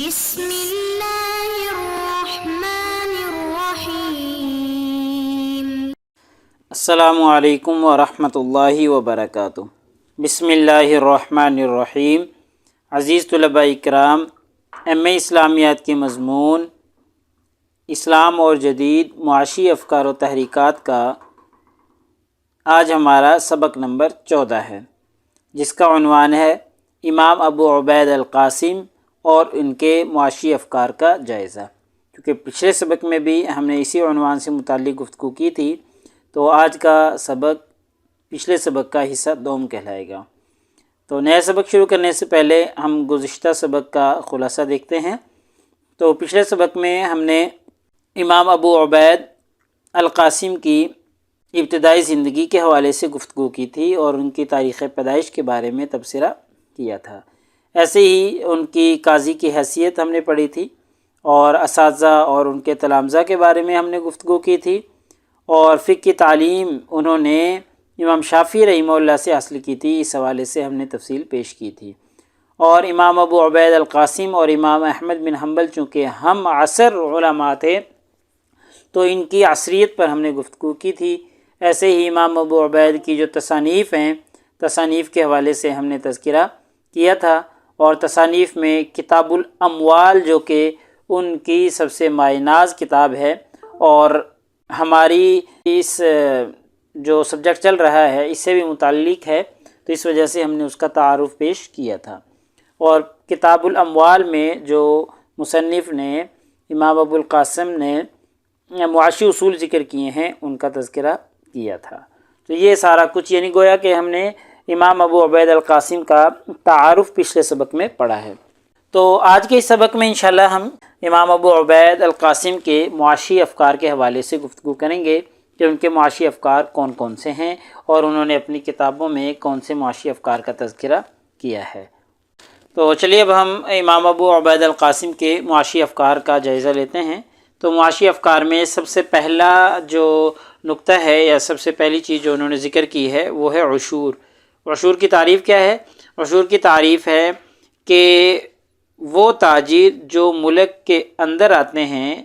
بسم اللہ الرحمن الرحیم۔ السلام علیکم ورحمۃ اللہ وبرکاتہ۔ بسم اللہ الرحمن الرحیم۔ عزیز طلباء اکرام، ایم اے اسلامیات کے مضمون اسلام اور جدید معاشی افکار و تحریکات کا آج ہمارا سبق نمبر 14 ہے، جس کا عنوان ہے امام ابو عبید القاسم اور ان کے معاشی افکار کا جائزہ۔ کیونکہ پچھلے سبق میں بھی ہم نے اسی عنوان سے متعلق گفتگو کی تھی، تو آج کا سبق پچھلے سبق کا حصہ دوم کہلائے گا۔ تو نیا سبق شروع کرنے سے پہلے ہم گزشتہ سبق کا خلاصہ دیکھتے ہیں۔ تو پچھلے سبق میں ہم نے امام ابو عبید القاسم کی ابتدائی زندگی کے حوالے سے گفتگو کی تھی اور ان کی تاریخ پیدائش کے بارے میں تبصرہ کیا تھا۔ ایسے ہی ان کی قاضی کی حیثیت ہم نے پڑھی تھی، اور اساتذہ اور ان کے تلامذہ کے بارے میں ہم نے گفتگو کی تھی، اور فقہ کی تعلیم انہوں نے امام شافعی رحمہ اللہ سے حاصل کی تھی، اس حوالے سے ہم نے تفصیل پیش کی تھی۔ اور امام ابو عبید القاسم اور امام احمد بن حنبل چونکہ ہم عصر علماء تھے، تو ان کی عصریت پر ہم نے گفتگو کی تھی۔ ایسے ہی امام ابو عبید کی جو تصانیف ہیں، تصانیف کے حوالے سے ہم نے تذکرہ کیا تھا، اور تصانیف میں کتاب الاموال جو کہ ان کی سب سے مایہ ناز کتاب ہے، اور ہماری اس جو سبجیکٹ چل رہا ہے اس سے بھی متعلق ہے، تو اس وجہ سے ہم نے اس کا تعارف پیش کیا تھا۔ اور کتاب الاموال میں جو مصنف نے امام ابو القاسم نے معاشی اصول ذکر کیے ہیں، ان کا تذکرہ کیا تھا۔ تو یہ سارا کچھ یعنی گویا کہ ہم نے امام ابو عبید القاسم کا تعارف پچھلے سبق میں پڑھا ہے۔ تو آج کے اس سبق میں انشاءاللہ ہم امام ابو عبید القاسم کے معاشی افکار کے حوالے سے گفتگو کریں گے کہ ان کے معاشی افکار کون کون سے ہیں، اور انہوں نے اپنی کتابوں میں کون سے معاشی افکار کا تذکرہ کیا ہے۔ تو چلیے اب ہم امام ابو عبید القاسم کے معاشی افکار کا جائزہ لیتے ہیں۔ تو معاشی افکار میں سب سے پہلا جو نقطہ ہے یا سب سے پہلی چیز جو انہوں نے ذکر کی ہے وہ ہے عشور۔ عشور کی تعریف کیا ہے؟ عشور کی تعریف ہے کہ وہ تاجر جو ملک کے اندر آتے ہیں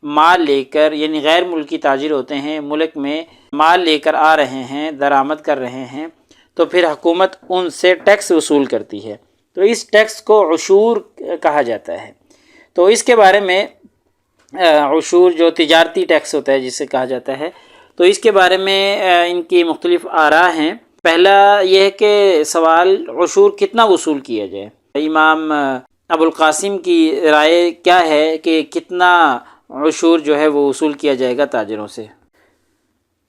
مال لے کر، یعنی غیر ملکی تاجر ہوتے ہیں، ملک میں مال لے کر آ رہے ہیں، درآمد کر رہے ہیں، تو پھر حکومت ان سے ٹیکس وصول کرتی ہے، تو اس ٹیکس کو عشور کہا جاتا ہے۔ تو اس کے بارے میں عشور جو تجارتی ٹیکس ہوتا ہے جسے کہا جاتا ہے، تو اس کے بارے میں ان کی مختلف آراء ہیں۔ پہلا یہ ہے کہ سوال عشور کتنا وصول کیا جائے۔ امام ابو القاسم کی رائے کیا ہے کہ کتنا عشور جو ہے وہ وصول کیا جائے گا تاجروں سے؟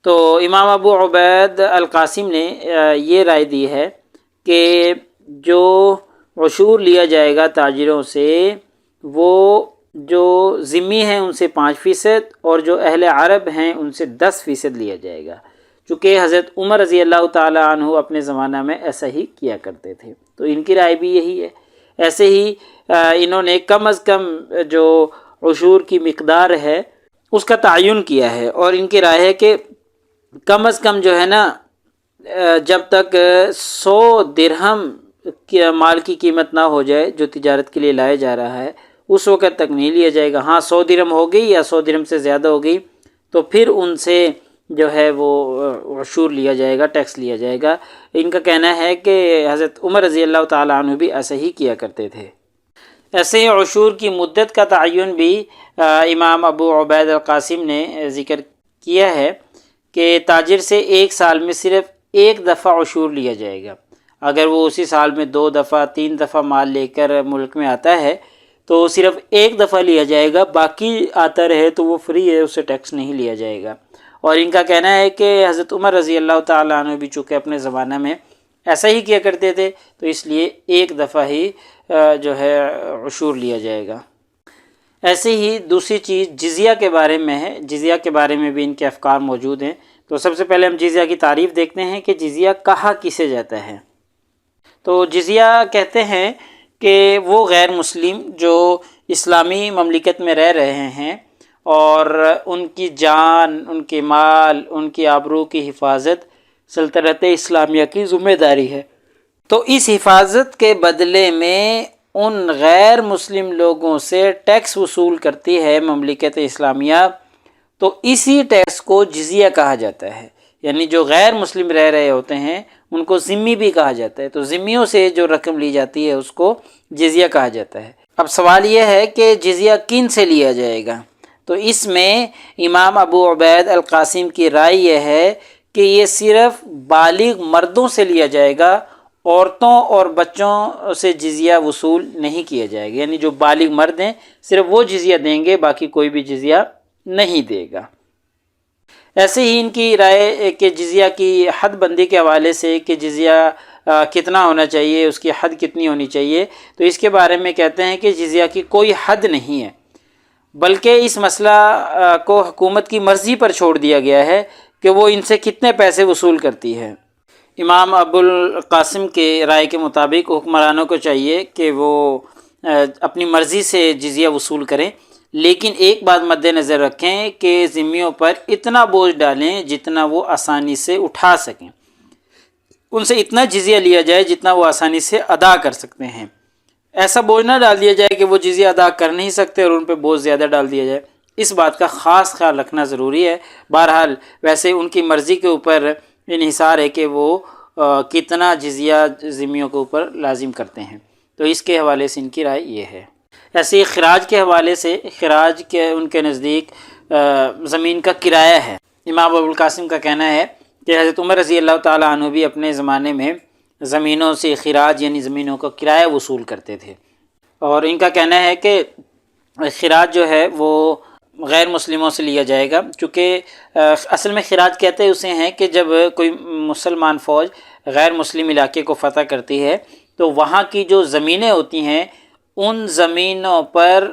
تو امام ابو عبید القاسم نے یہ رائے دی ہے کہ جو عشور لیا جائے گا تاجروں سے، وہ جو ذمی ہیں ان سے 5% اور جو اہل عرب ہیں ان سے 10% لیا جائے گا، چونکہ حضرت عمر رضی اللہ تعالیٰ عنہ اپنے زمانہ میں ایسا ہی کیا کرتے تھے، تو ان کی رائے بھی یہی ہے۔ ایسے ہی انہوں نے کم از کم جو عشور کی مقدار ہے اس کا تعین کیا ہے، اور ان کی رائے ہے کہ کم از کم جو ہے نا، جب تک 100 درہم مال کی قیمت نہ ہو جائے جو تجارت کے لیے لایا جا رہا ہے، اس وقت تک نہیں لیا جائے گا۔ ہاں 100 درہم ہو گئی یا 100 درہم سے زیادہ ہو گئی تو پھر ان سے جو ہے وہ عشور لیا جائے گا، ٹیکس لیا جائے گا۔ ان کا کہنا ہے کہ حضرت عمر رضی اللہ تعالیٰ عنہ بھی ایسا ہی کیا کرتے تھے۔ ایسے ہی عشور کی مدت کا تعین بھی امام ابو عبید القاسم نے ذکر کیا ہے کہ تاجر سے ایک سال میں صرف ایک دفعہ عشور لیا جائے گا۔ اگر وہ اسی سال میں 2 دفعہ 3 دفعہ مال لے کر ملک میں آتا ہے تو صرف ایک دفعہ لیا جائے گا، باقی آتا رہے تو وہ فری ہے، اسے ٹیکس نہیں لیا جائے گا۔ اور ان کا کہنا ہے کہ حضرت عمر رضی اللہ تعالیٰ عنہ بھی چونکہ اپنے زمانہ میں ایسا ہی کیا کرتے تھے، تو اس لیے ایک دفعہ ہی جو ہے عشور لیا جائے گا۔ ایسے ہی دوسری چیز جزیہ کے بارے میں ہے۔ جزیہ کے بارے میں بھی ان کے افکار موجود ہیں۔ تو سب سے پہلے ہم جزیہ کی تعریف دیکھتے ہیں کہ جزیہ کہا کسے جاتا ہے۔ تو جزیہ کہتے ہیں کہ وہ غیر مسلم جو اسلامی مملکت میں رہ رہے ہیں اور ان کی جان، ان کے مال، ان کی آبرو کی حفاظت سلطنت اسلامیہ کی ذمہ داری ہے، تو اس حفاظت کے بدلے میں ان غیر مسلم لوگوں سے ٹیکس وصول کرتی ہے مملکت اسلامیہ، تو اسی ٹیکس کو جزیہ کہا جاتا ہے۔ یعنی جو غیر مسلم رہ رہے ہوتے ہیں ان کو ذمی بھی کہا جاتا ہے، تو ذمیوں سے جو رقم لی جاتی ہے اس کو جزیہ کہا جاتا ہے۔ اب سوال یہ ہے کہ جزیہ کن سے لیا جائے گا؟ تو اس میں امام ابو عبید القاسم کی رائے یہ ہے کہ یہ صرف بالغ مردوں سے لیا جائے گا، عورتوں اور بچوں سے جزیہ وصول نہیں کیا جائے گا۔ یعنی جو بالغ مرد ہیں صرف وہ جزیہ دیں گے، باقی کوئی بھی جزیہ نہیں دے گا۔ ایسے ہی ان کی رائے کہ جزیہ کی حد بندی کے حوالے سے کہ جزیہ کتنا ہونا چاہیے، اس کی حد کتنی ہونی چاہیے، تو اس کے بارے میں کہتے ہیں کہ جزیہ کی کوئی حد نہیں ہے، بلکہ اس مسئلہ کو حکومت کی مرضی پر چھوڑ دیا گیا ہے کہ وہ ان سے کتنے پیسے وصول کرتی ہے۔ امام ابو القاسم کے رائے کے مطابق حکمرانوں کو چاہیے کہ وہ اپنی مرضی سے جزیہ وصول کریں، لیکن ایک بات مد نظر رکھیں کہ ذمیوں پر اتنا بوجھ ڈالیں جتنا وہ آسانی سے اٹھا سکیں، ان سے اتنا جزیہ لیا جائے جتنا وہ آسانی سے ادا کر سکتے ہیں۔ ایسا بوجھ نہ ڈال دیا جائے کہ وہ جزیہ ادا کر نہیں سکتے اور ان پہ بوجھ زیادہ ڈال دیا جائے، اس بات کا خاص خیال رکھنا ضروری ہے۔ بہرحال ویسے ان کی مرضی کے اوپر انحصار ہے کہ وہ کتنا جزیہ ذمیوں کے اوپر لازم کرتے ہیں، تو اس کے حوالے سے ان کی رائے یہ ہے۔ ایسے ہی خراج کے حوالے سے، خراج کے ان کے نزدیک زمین کا کرایہ ہے۔ امام ابو القاسم کا کہنا ہے کہ حضرت عمر رضی اللہ تعالیٰ عنہ بھی اپنے زمانے میں زمینوں سے خراج یعنی زمینوں کا کرایہ وصول کرتے تھے، اور ان کا کہنا ہے کہ خراج جو ہے وہ غیر مسلموں سے لیا جائے گا، چونکہ اصل میں خراج کہتے اسے ہیں کہ جب کوئی مسلمان فوج غیر مسلم علاقے کو فتح کرتی ہے تو وہاں کی جو زمینیں ہوتی ہیں ان زمینوں پر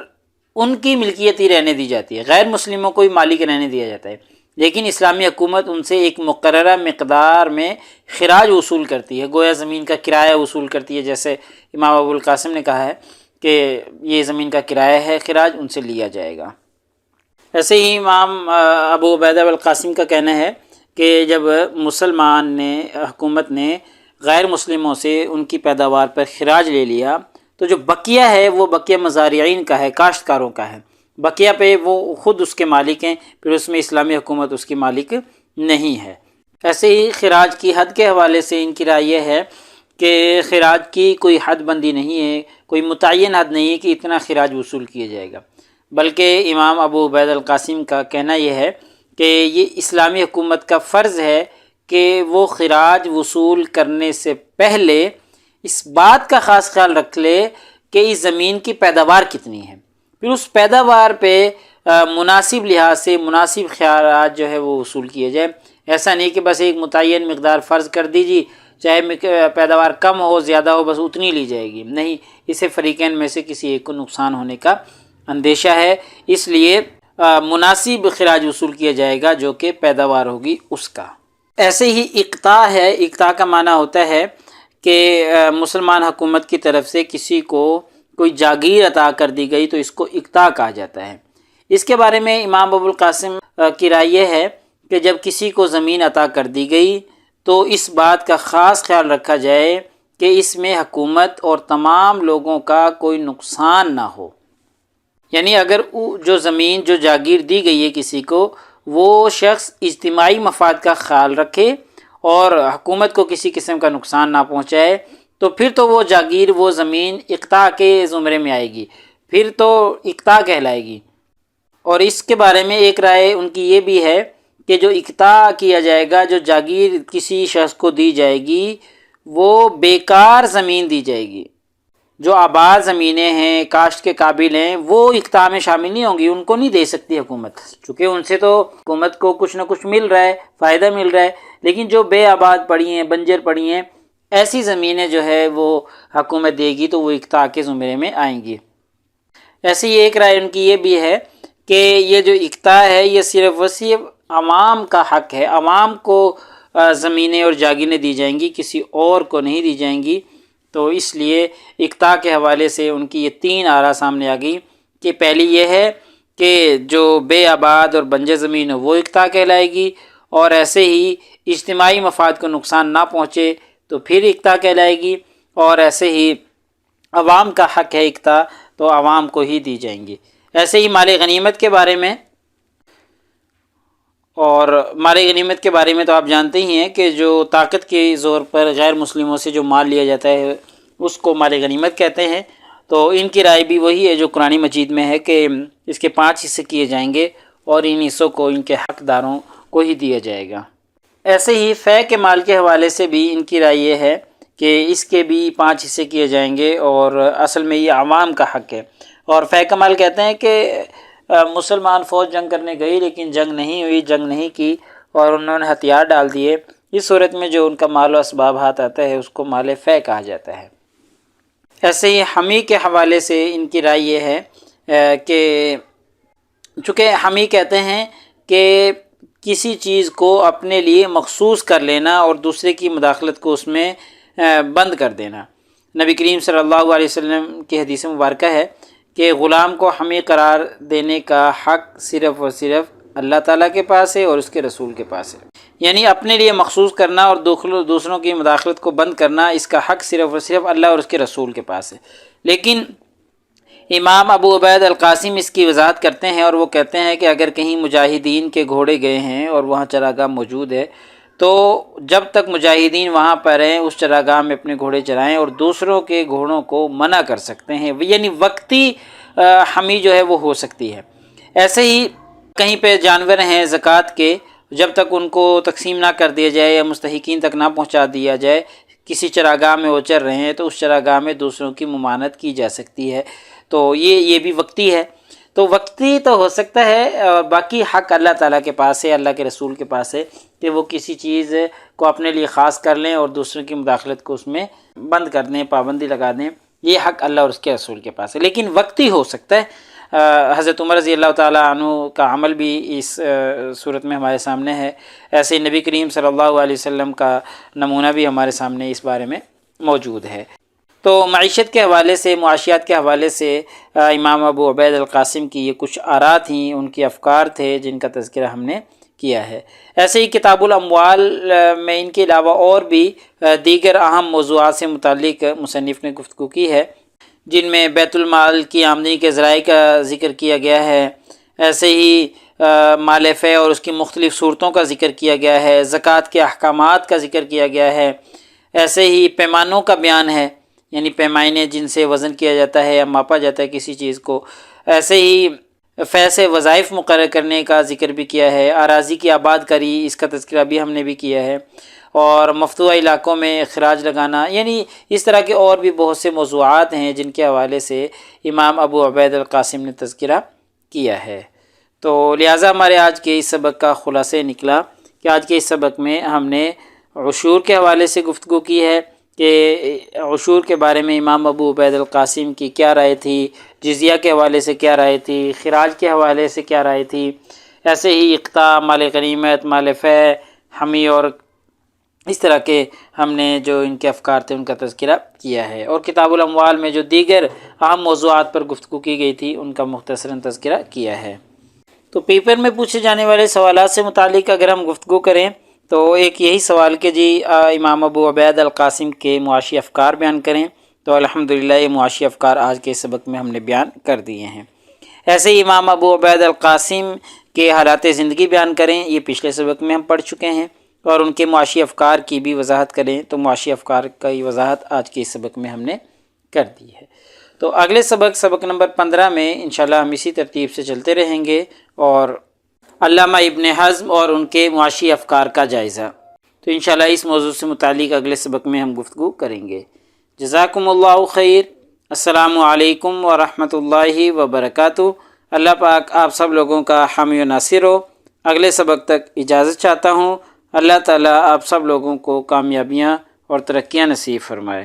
ان کی ملکیت ہی رہنے دی جاتی ہے، غیر مسلموں کو ہی مالک رہنے دیا جاتا ہے، لیکن اسلامی حکومت ان سے ایک مقررہ مقدار میں خراج وصول کرتی ہے، گویا زمین کا کرایہ وصول کرتی ہے، جیسے امام ابو القاسم نے کہا ہے کہ یہ زمین کا کرایہ ہے، خراج ان سے لیا جائے گا۔ ایسے ہی امام ابو عبیدہ القاسم کا کہنا ہے کہ جب حکومت نے غیر مسلموں سے ان کی پیداوار پر خراج لے لیا تو جو بقیہ ہے وہ بقیہ مزارعین کا ہے، کاشتکاروں کا ہے، بقیہ پہ وہ خود اس کے مالک ہیں، پھر اس میں اسلامی حکومت اس کی مالک نہیں ہے۔ ایسے ہی خراج کی حد کے حوالے سے ان کی رائے یہ ہے کہ خراج کی کوئی حد بندی نہیں ہے، کوئی متعین حد نہیں ہے کہ اتنا خراج وصول کیا جائے گا، بلکہ امام ابو عبید القاسم کا کہنا یہ ہے کہ یہ اسلامی حکومت کا فرض ہے کہ وہ خراج وصول کرنے سے پہلے اس بات کا خاص خیال رکھ لے کہ اس زمین کی پیداوار کتنی ہے، پھر اس پیداوار پہ مناسب لحاظ سے مناسب خراج جو ہے وہ وصول کیے جائے۔ ایسا نہیں کہ بس ایک متعین مقدار فرض کر دیجیے، چاہے پیداوار کم ہو زیادہ ہو بس اتنی لی جائے گی، نہیں، اسے فریقین میں سے کسی ایک کو نقصان ہونے کا اندیشہ ہے، اس لیے مناسب خراج وصول کیا جائے گا جو کہ پیداوار ہوگی اس کا۔ ایسے ہی اقطاع ہے، اقطاع کا معنی ہوتا ہے کہ مسلمان حکومت کی طرف سے کسی کو کوئی جاگیر عطا کر دی گئی تو اس کو اقطاع کہا جاتا ہے۔ اس کے بارے میں امام ابو القاسم کی رائے یہ ہے کہ جب کسی کو زمین عطا کر دی گئی تو اس بات کا خاص خیال رکھا جائے کہ اس میں حکومت اور تمام لوگوں کا کوئی نقصان نہ ہو، یعنی اگر جو زمین جو جاگیر دی گئی ہے کسی کو وہ شخص اجتماعی مفاد کا خیال رکھے اور حکومت کو کسی قسم کا نقصان نہ پہنچائے تو پھر تو وہ جاگیر وہ زمین اقطاع کے زمرے میں آئے گی، پھر تو اقطاع کہلائے گی۔ اور اس کے بارے میں ایک رائے ان کی یہ بھی ہے کہ جو اقطاع کیا جائے گا، جو جاگیر کسی شخص کو دی جائے گی وہ بیکار زمین دی جائے گی، جو آباد زمینیں ہیں کاشت کے قابل ہیں وہ اقطاع میں شامل نہیں ہوں گی، ان کو نہیں دے سکتی حکومت، چونکہ ان سے تو حکومت کو کچھ نہ کچھ مل رہا ہے، فائدہ مل رہا ہے، لیکن جو بے آباد پڑی ہیں، بنجر پڑی ہیں، ایسی زمینیں جو ہے وہ حکومت دے گی تو وہ اقطاع کے زمرے میں آئیں گی۔ ایسی ایک رائے ان کی یہ بھی ہے کہ یہ جو اقطاع ہے یہ صرف صرف عوام کا حق ہے، عوام کو زمینیں اور جاگیریں دی جائیں گی، کسی اور کو نہیں دی جائیں گی، تو اس لیے اقطاع کے حوالے سے ان کی یہ 3 آراء سامنے آ گئی کہ پہلی یہ ہے کہ جو بے آباد اور بنجر زمین ہو وہ اقطاع کہلائے گی، اور ایسے ہی اجتماعی مفاد کو نقصان نہ پہنچے تو پھر اقطاع کہلائے گی، اور ایسے ہی عوام کا حق ہے اقتا تو عوام کو ہی دی جائیں گی۔ ایسے ہی مال غنیمت کے بارے میں، اور مال غنیمت کے بارے میں تو آپ جانتے ہی ہیں کہ جو طاقت کے زور پر غیر مسلموں سے جو مال لیا جاتا ہے اس کو مال غنیمت کہتے ہیں۔ تو ان کی رائے بھی وہی ہے جو قرآن مجید میں ہے کہ اس کے 5 حصے کیے جائیں گے اور ان حصوں کو ان کے حقداروں کو ہی دیا جائے گا۔ ایسے ہی فے کے مال کے حوالے سے بھی ان کی رائے یہ ہے کہ اس کے بھی 5 حصے کیے جائیں گے، اور اصل میں یہ عوام کا حق ہے۔ اور فے کا مال کہتے ہیں کہ مسلمان فوج جنگ کرنے گئی لیکن جنگ نہیں ہوئی، جنگ نہیں کی اور انہوں نے ہتھیار ڈال دیے، اس صورت میں جو ان کا مال و اسباب ہاتھ آتا ہے اس کو مال فے کہا جاتا ہے۔ ایسے ہی حمی کے حوالے سے ان کی رائے یہ ہے کہ چونکہ حمی کہتے ہیں کہ کسی چیز کو اپنے لیے مخصوص کر لینا اور دوسرے کی مداخلت کو اس میں بند کر دینا۔ نبی کریم صلی اللہ علیہ وسلم کی حدیث مبارکہ ہے کہ غلام کو حمی قرار دینے کا حق صرف اور صرف اللہ تعالیٰ کے پاس ہے اور اس کے رسول کے پاس ہے، یعنی اپنے لیے مخصوص کرنا اور دوسروں کی مداخلت کو بند کرنا، اس کا حق صرف اور صرف اللہ اور اس کے رسول کے پاس ہے۔ لیکن امام ابو عبید القاسم اس کی وضاحت کرتے ہیں اور وہ کہتے ہیں کہ اگر کہیں مجاہدین کے گھوڑے گئے ہیں اور وہاں چراگاہ موجود ہے تو جب تک مجاہدین وہاں پر ہیں اس چراگاہ میں اپنے گھوڑے چرائیں اور دوسروں کے گھوڑوں کو منع کر سکتے ہیں، یعنی وقتی حمی جو ہے وہ ہو سکتی ہے۔ ایسے ہی کہیں پہ جانور ہیں زکوٰۃ کے، جب تک ان کو تقسیم نہ کر دیا جائے یا مستحقین تک نہ پہنچا دیا جائے، کسی چراگاہ میں وہ چر رہے ہیں تو اس چراگاہ میں دوسروں کی ممانعت کی جا سکتی ہے، تو یہ بھی وقتی ہے۔ تو وقتی تو ہو سکتا ہے، اور باقی حق اللہ تعالیٰ کے پاس ہے، اللہ کے رسول کے پاس ہے کہ وہ کسی چیز کو اپنے لیے خاص کر لیں اور دوسروں کی مداخلت کو اس میں بند کر دیں، پابندی لگا دیں، یہ حق اللہ اور اس کے رسول کے پاس ہے، لیکن وقتی ہو سکتا ہے۔ حضرت عمر رضی اللہ تعالیٰ عنہ کا عمل بھی اس صورت میں ہمارے سامنے ہے، ایسے ہی نبی کریم صلی اللہ علیہ وسلم کا نمونہ بھی ہمارے سامنے اس بارے میں موجود ہے۔ تو معیشت کے حوالے سے، معاشیات کے حوالے سے امام ابو عبید القاسم کی یہ کچھ آراء تھیں، ان کے افکار تھے جن کا تذکرہ ہم نے کیا ہے۔ ایسے ہی کتاب الاموال میں ان کے علاوہ اور بھی دیگر اہم موضوعات سے متعلق مصنف نے گفتگو کی ہے، جن میں بیت المال کی آمدنی کے ذرائع کا ذکر کیا گیا ہے، ایسے ہی مال فے اور اس کی مختلف صورتوں کا ذکر کیا گیا ہے، زکوٰۃ کے احکامات کا ذکر کیا گیا ہے، ایسے ہی پیمانوں کا بیان ہے، یعنی پیمانے جن سے وزن کیا جاتا ہے یا ماپا جاتا ہے کسی چیز کو، ایسے ہی فے سے وظائف مقرر کرنے کا ذکر بھی کیا ہے، اراضی کی آباد کاری اس کا تذکرہ بھی ہم نے بھی کیا ہے، اور مفتوحہ علاقوں میں خراج لگانا، یعنی اس طرح کے اور بھی بہت سے موضوعات ہیں جن کے حوالے سے امام ابو عبید القاسم نے تذکرہ کیا ہے۔ تو لہٰذا ہمارے آج کے اس سبق کا خلاصہ نکلا کہ آج کے اس سبق میں ہم نے عشور کے حوالے سے گفتگو کی ہے کہ عشور کے بارے میں امام ابو عبید القاسم کی کیا رائے تھی، جزیہ کے حوالے سے کیا رائے تھی، خراج کے حوالے سے کیا رائے تھی، ایسے ہی اقتا، مال غنیمت، مال فے، حمی اور اس طرح کے ہم نے جو ان کے افکار تھے ان کا تذکرہ کیا ہے، اور کتاب الاموال میں جو دیگر اہم موضوعات پر گفتگو کی گئی تھی ان کا مختصراً تذکرہ کیا ہے۔ تو پیپر میں پوچھے جانے والے سوالات سے متعلق اگر ہم گفتگو کریں تو ایک یہی سوال کہ جی امام ابو عبید القاسم کے معاشی افکار بیان کریں، تو الحمدللہ یہ معاشی افکار آج کے سبق میں ہم نے بیان کر دیے ہیں۔ ایسے ہی امام ابو عبید القاسم کے حالات زندگی بیان کریں، یہ پچھلے سبق میں ہم پڑھ چکے ہیں، اور ان کے معاشی افکار کی بھی وضاحت کریں، تو معاشی افکار کی وضاحت آج کے اس سبق میں ہم نے کر دی ہے۔ تو اگلے سبق نمبر 15 میں انشاءاللہ ہم اسی ترتیب سے چلتے رہیں گے، اور علامہ ابن حزم اور ان کے معاشی افکار کا جائزہ، تو انشاءاللہ اس موضوع سے متعلق اگلے سبق میں ہم گفتگو کریں گے۔ جزاکم اللہ خیر، السلام علیکم ورحمۃ اللہ وبرکاتہ۔ اللہ پاک آپ سب لوگوں کا حامی و ناصر ہو۔ اگلے سبق تک اجازت چاہتا ہوں۔ اللہ تعالیٰ آپ سب لوگوں کو کامیابیاں اور ترقیاں نصیب فرمائے۔